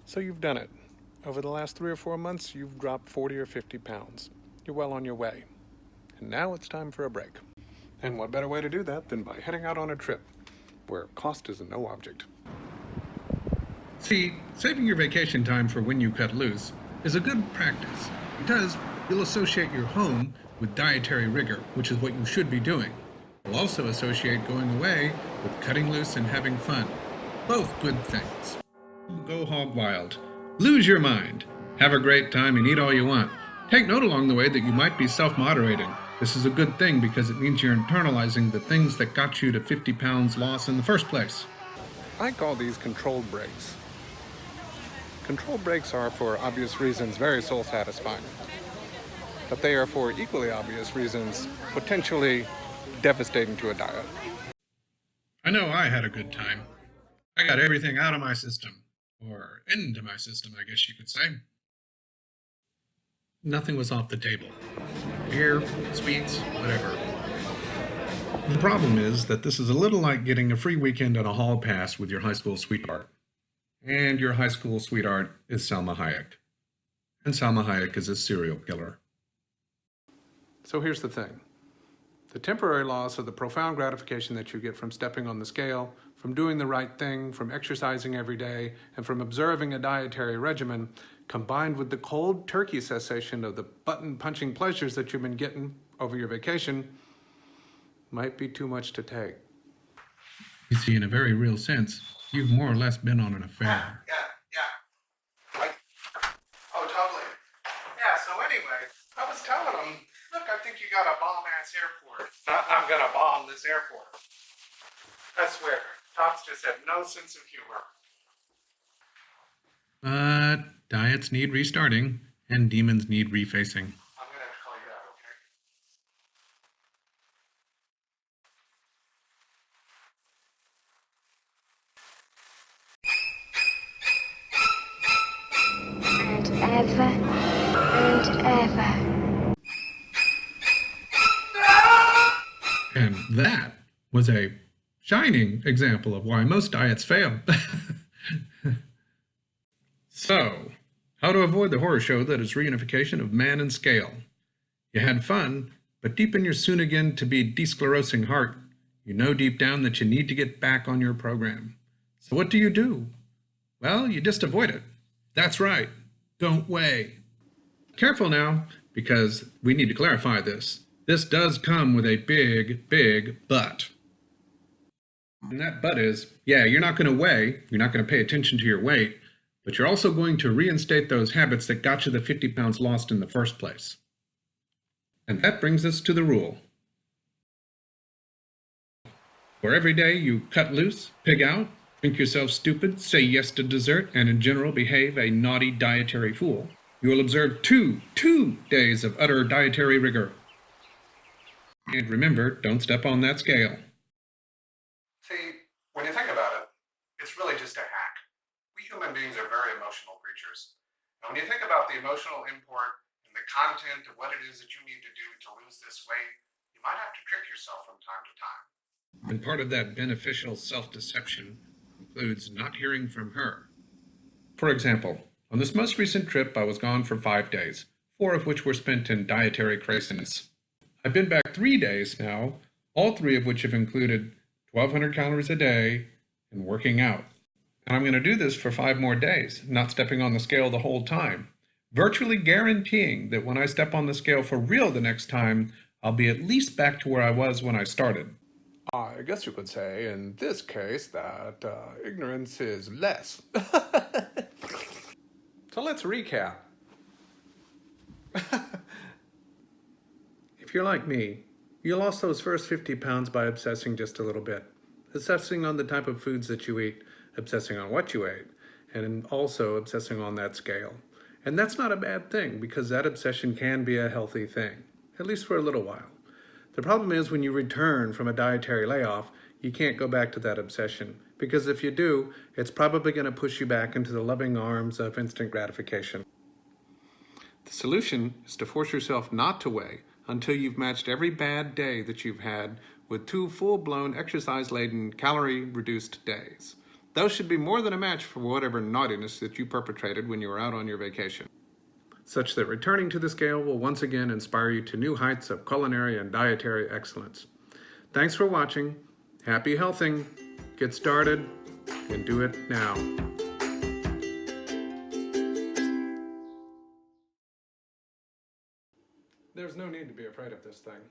So you've done it. Over the last 3 or 4 months, you've dropped 40 or 50 pounds. You're well on your way. And now it's time for a break. And what better way to do that than by heading out on a trip where cost is no object. See, saving your vacation time for when you cut loose is a good practice because you'll associate your home with dietary rigor, which is what you should be doing. You'll also associate going away with cutting loose and having fun. Both good things. Go hog wild. Lose your mind. Have a great time and eat all you want. Take note along the way that you might be self-moderating. This is a good thing because it means you're internalizing the things that got you to 50 pounds loss in the first place. I call these controlled breaks. Controlled breaks are, for obvious reasons, very soul-satisfying. But they are, for equally obvious reasons, potentially devastating to a diet. I know I had a good time. I got everything out of my system. Or into my system, I guess you could say. Nothing was off the table. Beer, sweets, whatever. The problem is that this is a little like getting a free weekend on a hall pass with your high school sweetheart. And your high school sweetheart is Salma Hayek. And Salma Hayek is a serial killer. So here's the thing. The temporary loss of the profound gratification that you get from stepping on the scale, from doing the right thing, from exercising every day, and from observing a dietary regimen, combined with the cold turkey cessation of the button-punching pleasures that you've been getting over your vacation, might be too much to take. You see, in a very real sense, you've more or less been on an affair. Yeah. Oh, totally. Yeah, so anyway, I was telling him, look, I think you got a bomb-ass airport. I'm gonna bomb this airport. I swear, Tots just have no sense of humor. But diets need restarting, and demons need refacing. I'm gonna have to call you out, And ever. And that was a shining example of why most diets fail. So, how to avoid the horror show that is reunification of man and scale. You had fun, but deep in your soon-again to be desclerosing heart, you know deep down that you need to get back on your program. So what do? Well, you just avoid it. That's right. Don't weigh. Careful now, because we need to clarify this. This does come with a big, big but. And that but is, yeah, you're not going to weigh, you're not going to pay attention to your weight, but you're also going to reinstate those habits that got you the 50 pounds lost in the first place. And that brings us to the rule. For every day you cut loose, pig out, drink yourself stupid, say yes to dessert, and in general behave a naughty dietary fool, you will observe two days of utter dietary rigor. And remember, don't step on that scale. See, when you think about it, it's really just a hack. We human beings are very emotional creatures. And when you think about the emotional import and the content of what it is that you need to do to lose this weight, you might have to trick yourself from time to time. And part of that beneficial self-deception includes not hearing from her. For example, on this most recent trip, I was gone for 5 days, 4 of which were spent in dietary craziness. I've been back 3 days now, all 3 of which have included 1,200 calories a day and working out. And I'm going to do this for 5 more days, not stepping on the scale the whole time, virtually guaranteeing that when I step on the scale for real the next time, I'll be at least back to where I was when I started. I guess you could say, in this case, that ignorance is less. So let's recap. If you're like me, you lost those first 50 pounds by obsessing just a little bit. Obsessing on the type of foods that you eat, obsessing on what you ate, and also obsessing on that scale. And that's not a bad thing, because that obsession can be a healthy thing, at least for a little while. The problem is when you return from a dietary layoff, you can't go back to that obsession, because if you do, it's probably going to push you back into the loving arms of instant gratification. The solution is to force yourself not to weigh until you've matched every bad day that you've had with 2 full-blown exercise-laden, calorie-reduced days. Those should be more than a match for whatever naughtiness that you perpetrated when you were out on your vacation, such that returning to the scale will once again inspire you to new heights of culinary and dietary excellence. Thanks for watching. Happy healthing. Get started and do it now. There's no need to be afraid of this thing.